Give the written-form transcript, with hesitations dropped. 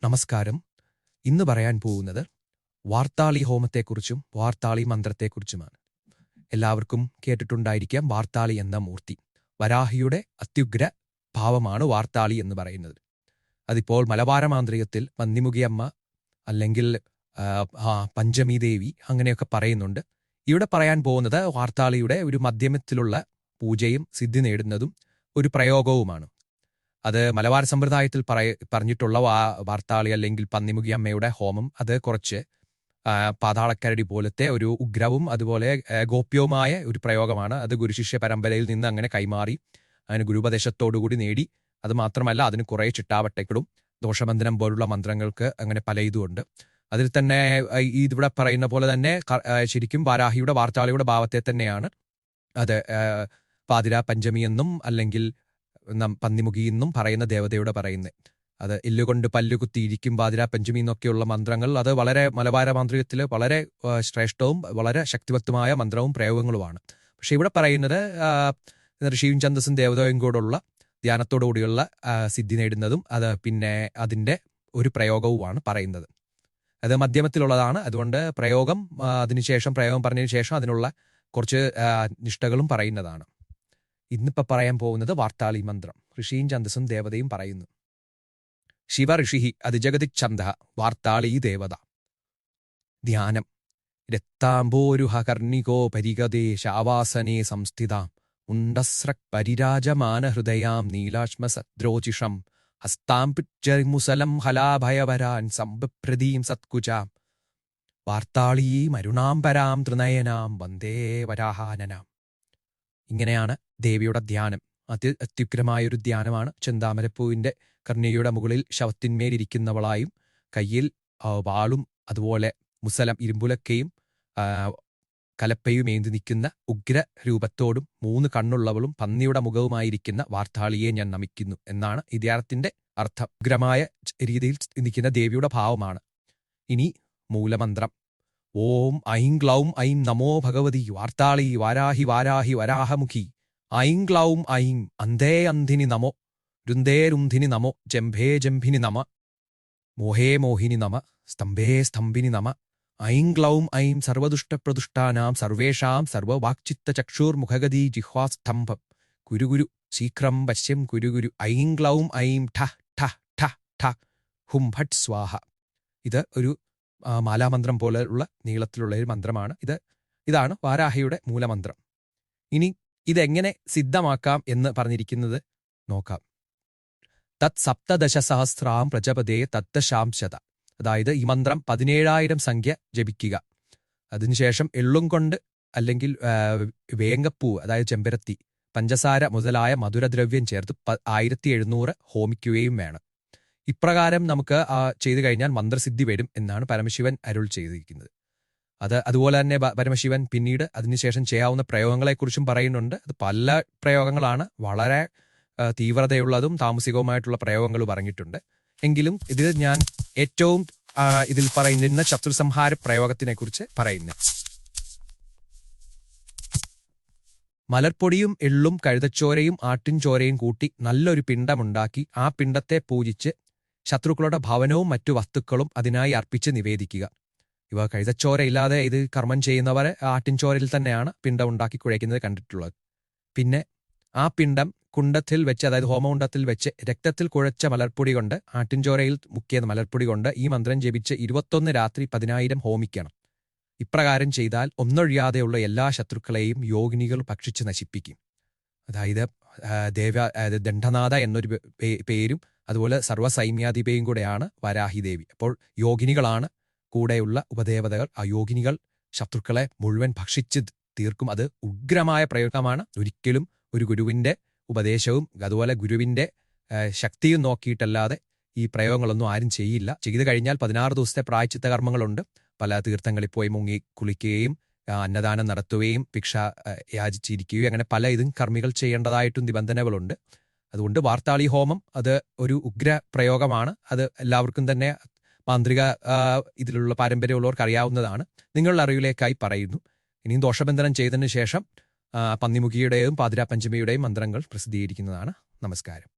നമസ്കാരം. ഇന്ന് പറയാൻ പോകുന്നത് വാർത്താളി ഹോമത്തെക്കുറിച്ചും വാർത്താളി മന്ത്രത്തെക്കുറിച്ചുമാണ്. എല്ലാവർക്കും കേട്ടിട്ടുണ്ടായിരിക്കാം വാർത്താളി എന്ന മൂർത്തി. വരാഹിയുടെ അത്യുഗ്ര ഭാവമാണ് വാർത്താളി എന്ന് പറയുന്നത്. അതിപ്പോൾ മലബാരമാന്ത്രികത്തിൽ പന്നിമുഖിയമ്മ അല്ലെങ്കിൽ പഞ്ചമി ദേവി അങ്ങനെയൊക്കെ പറയുന്നുണ്ട്. ഇവിടെ പറയാൻ പോകുന്നത് വാർത്താളിയുടെ ഒരു മധ്യമത്തിലുള്ള പൂജയും സിദ്ധി നേടുന്നതും ഒരു പ്രയോഗവുമാണ്. അത് മലബാർ സമ്പ്രദായത്തിൽ പറഞ്ഞിട്ടുള്ള വാർത്താളി അല്ലെങ്കിൽ പന്നിമുഖി അമ്മയുടെ ഹോമം അത് കുറച്ച് പാതാളക്കരടി പോലത്തെ ഒരു ഉഗ്രവും അതുപോലെ ഗോപ്യവുമായ ഒരു പ്രയോഗമാണ്. അത് ഗുരുശിഷ്യ പരമ്പരയിൽ നിന്ന് അങ്ങനെ കൈമാറി അതിന് ഗുരുപദേശത്തോടുകൂടി നേടി. അത് മാത്രമല്ല, അതിന് കുറേ ചിട്ടാവട്ടകളും ദോഷബന്ധനം പോലുള്ള മന്ത്രങ്ങൾക്ക് അങ്ങനെ പല ഇതുമുണ്ട്. അതിൽ തന്നെ ഇതിവിടെ പറയുന്ന പോലെ തന്നെ ശരിക്കും വാരാഹിയുടെ വാർത്താളിയുടെ ഭാവത്തെ തന്നെയാണ് അത് പാതിര പഞ്ചമി എന്നും അല്ലെങ്കിൽ പന്നിമുഖി എന്നും പറയുന്ന ദേവതയുടെ പറയുന്നത്. അത് എല്ലുകൊണ്ട് പല്ലുകുത്തിയിരിക്കും പാതിര പഞ്ചമി എന്നൊക്കെയുള്ള മന്ത്രങ്ങൾ അത് വളരെ മലബാര മാന്ത്രികത്തിൽ വളരെ ശ്രേഷ്ഠവും വളരെ ശക്തിവത്തുമായ മന്ത്രവും പ്രയോഗങ്ങളുമാണ്. പക്ഷെ ഇവിടെ പറയുന്നത് ഋഷിയും ഛന്ദസ്സും ദേവതയും കൂടെയുള്ള ധ്യാനത്തോടുകൂടിയുള്ള സിദ്ധി നേടുന്നതും അത് പിന്നെ അതിൻ്റെ ഒരു പ്രയോഗവുമാണ് പറയുന്നത്. അത് മധ്യമത്തിലുള്ളതാണ്. അതുകൊണ്ട് പ്രയോഗം പറഞ്ഞതിന് ശേഷം അതിനുള്ള കുറച്ച് നിഷ്ഠകളും പറയുന്നതാണ്. ഇന്നിപ്പോൾ പറയാൻ പോകുന്നത് വാർത്താളി മന്ത്രം. ഋഷിയും ഛന്ദസ്സും ദേവതയും പറയുന്നു. ശിവ ഋഷി അതിജഗതി ഛന്ദ വാർത്താളി ദേവത. ധ്യാനം. രക്താംബോരുഹ കർണികോ പരിഗതേ ശാവാസനേ സംസ്ഥിതാം ഉണ്ടസ്രക് പരിരാജമാന ഹൃദയാം നീലാശ്മ സദ്രോചിഷം ഹസ്താം പിച്ചരിമുസലം ഹലാഭയവരാൻ സംബപ്രദീം സത്കുജാം വാർത്താളീം അരുണാംബരാം തൃനയനാം വന്ദേ വരാഹാനനാം. ഇങ്ങനെയാണ് ദേവിയുടെ ധ്യാനം. അത്യുഗ്രമായൊരു ധ്യാനമാണ്. ചെന്താമരപ്പൂവിൻ്റെ കർണികയുടെ മുകളിൽ ശവത്തിന്മേലിരിക്കുന്നവളായും കയ്യിൽ വാളും അതുപോലെ മുസലം ഇരുമ്പുലക്കയും കലപ്പയും ഏന്തി നിൽക്കുന്ന ഉഗ്ര രൂപത്തോടും 3 കണ്ണുള്ളവളും പന്നിയുടെ മുഖവുമായിരിക്കുന്ന വാർത്താളിയെ ഞാൻ നമിക്കുന്നു എന്നാണ് ഈ ധ്യാനത്തിന്റെ അർത്ഥം. ഉഗ്രമായ രീതിയിൽ നിൽക്കുന്ന ദേവിയുടെ ഭാവമാണ്. ഇനി മൂലമന്ത്രം. ഓം ഐം ക്ലൗം ഐം നമോ ഭഗവതി വാർത്താളി വാരാഹി വാരാഹി വരാഹമുഖി ഐം ക്ലൗം ഐം അന്ധേ അന്ധിനി നമോ രുന്ധേ രുന്ധിനി നമോ ജംഭേ ജംഭിനി നമ മോഹേ മോഹിനി നമ സ്തംഭേ സ്തംഭിനി നമ ഐം ക്ലൗം ഐം സർവദുഷ്ടപ്രദുഷ്ടാനാം സർവേഷാം സർവവാക്ചിത്ത ചക്ഷുർമുഖഗതി ജിഹ്വാസ്തംഭം കുരുഗുരു ശീഘ്രം വശ്യം കുരുഗുരു ഐം ക്ലൗം ഐം ഠ ഠ ഠ ഠ ഹും ഭട്ട് സ്വാഹ. ഇത് ഒരു മാലാമന്ത്രം പോലെയുള്ള നീളത്തിലുള്ള ഒരു മന്ത്രമാണ്. ഇതാണ് വാരാഹിയുടെ മൂലമന്ത്രം. ഇനി ഇതെങ്ങനെ സിദ്ധമാക്കാം എന്ന് പറഞ്ഞിരിക്കുന്നത് നോക്കാം. തത് സപ്തദശസഹസ്രാം പ്രജപതേ തദ്ദശാംശത. അതായത് ഈ മന്ത്രം 17,000 സംഖ്യ ജപിക്കുക. അതിനുശേഷം എള്ളും കൊണ്ട് അല്ലെങ്കിൽ വേങ്കപ്പൂ അതായത് ചെമ്പരത്തി, പഞ്ചസാര മുതലായ മധുരദ്രവ്യം ചേർത്ത് 1700 ഹോമിക്കുകയും വേണം. ഇപ്രകാരം നമുക്ക് ചെയ്തു കഴിഞ്ഞാൽ മന്ത്രസിദ്ധി വരും എന്നാണ് പരമശിവൻ അരുൾ ചെയ്തിരിക്കുന്നത്. അതുപോലെ തന്നെ പരമശിവൻ പിന്നീട് അതിനുശേഷം ചെയ്യാവുന്ന പ്രയോഗങ്ങളെക്കുറിച്ചും പറയുന്നുണ്ട്. അത് പല പ്രയോഗങ്ങളാണ്. വളരെ തീവ്രതയുള്ളതും താമസികവുമായിട്ടുള്ള പ്രയോഗങ്ങൾ പറഞ്ഞിട്ടുണ്ട്. എങ്കിലും ഇതിൽ ഞാൻ ഏറ്റവും ഇതിൽ പറയുന്ന ശത്രുസംഹാര പ്രയോഗത്തിനെ കുറിച്ച് പറയുന്നു. മലർപ്പൊടിയും എള്ളും കഴുതച്ചോരയും ആട്ടിൻചോരയും കൂട്ടി നല്ലൊരു പിണ്ടമുണ്ടാക്കി ആ പിണ്ടത്തെ പൂജിച്ച് ശത്രുക്കളുടെ ഭവനവും മറ്റു വസ്തുക്കളും അതിനായി അർപ്പിച്ച് നിവേദിക്കുക. ഇവ കഴുതച്ചോര ഇല്ലാതെ ഇത് കർമ്മം ചെയ്യുന്നവരെ ആട്ടിൻചോരയിൽ തന്നെയാണ് പിണ്ടം ഉണ്ടാക്കി കുഴയ്ക്കുന്നത് കണ്ടിട്ടുള്ളത്. പിന്നെ ആ പിണ്ടം കുണ്ടത്തിൽ വെച്ച്, അതായത് ഹോമകുണ്ടത്തിൽ വെച്ച് രക്തത്തിൽ കുഴച്ച മലർപ്പൊടി കൊണ്ട്, ആട്ടിൻചോരയിൽ മുക്കിയ മലർപ്പൊടി കൊണ്ട് ഈ മന്ത്രം ജപിച്ച് 21 രാത്രി 10,000 ഹോമിക്കണം. ഇപ്രകാരം ചെയ്താൽ ഒന്നൊഴിയാതെയുള്ള എല്ലാ ശത്രുക്കളെയും യോഗിനികൾ ഭക്ഷിച്ച് നശിപ്പിക്കും. അതായത് ദണ്ഡനാഥ എന്നൊരു പേരും അതുപോലെ സർവ്വസൈന്യാധിപയും കൂടെയാണ് വരാഹി ദേവി. അപ്പോൾ യോഗിനികളാണ് കൂടെയുള്ള ഉപദേവതകൾ. ആ യോഗിനികൾ ശത്രുക്കളെ മുഴുവൻ ഭക്ഷിച്ച് തീർക്കും. അത് ഉഗ്രമായ പ്രയോഗമാണ്. ഒരിക്കലും ഒരു ഗുരുവിൻ്റെ ഉപദേശവും അതുപോലെ ഗുരുവിൻ്റെ ശക്തിയും നോക്കിയിട്ടല്ലാതെ ഈ പ്രയോഗങ്ങളൊന്നും ആരും ചെയ്യില്ല. ചെയ്തു കഴിഞ്ഞാൽ 16 ദിവസത്തെ പ്രായശ്ചിത്ത കർമ്മങ്ങളുണ്ട്. പല തീർത്ഥങ്ങളിൽ പോയി മുങ്ങി കുളിക്കുകയും അന്നദാനം നടത്തുകയും ഭിക്ഷ യാചിച്ചിരിക്കുകയും അങ്ങനെ പല ഇതും കർമ്മികൾ ചെയ്യേണ്ടതായിട്ടും നിബന്ധനകളുണ്ട്. അതുകൊണ്ട് വാർത്താളി ഹോമം അത് ഒരു ഉഗ്ര പ്രയോഗമാണ്. അത് എല്ലാവർക്കും തന്നെ മാന്ത്രിക ഇതിലുള്ള പാരമ്പര്യമുള്ളവർക്ക് അറിയാവുന്നതാണ്. നിങ്ങളുടെ അറിവിലേക്കായി പറയുന്നു. ഇനിയും ദോഷബന്ധനം ചെയ്തതിനു ശേഷം പന്നിമുഖിയുടെയും പാതിര പഞ്ചമിയുടെയും മന്ത്രങ്ങൾ പ്രസിദ്ധീകരിക്കുന്നതാണ്. നമസ്കാരം.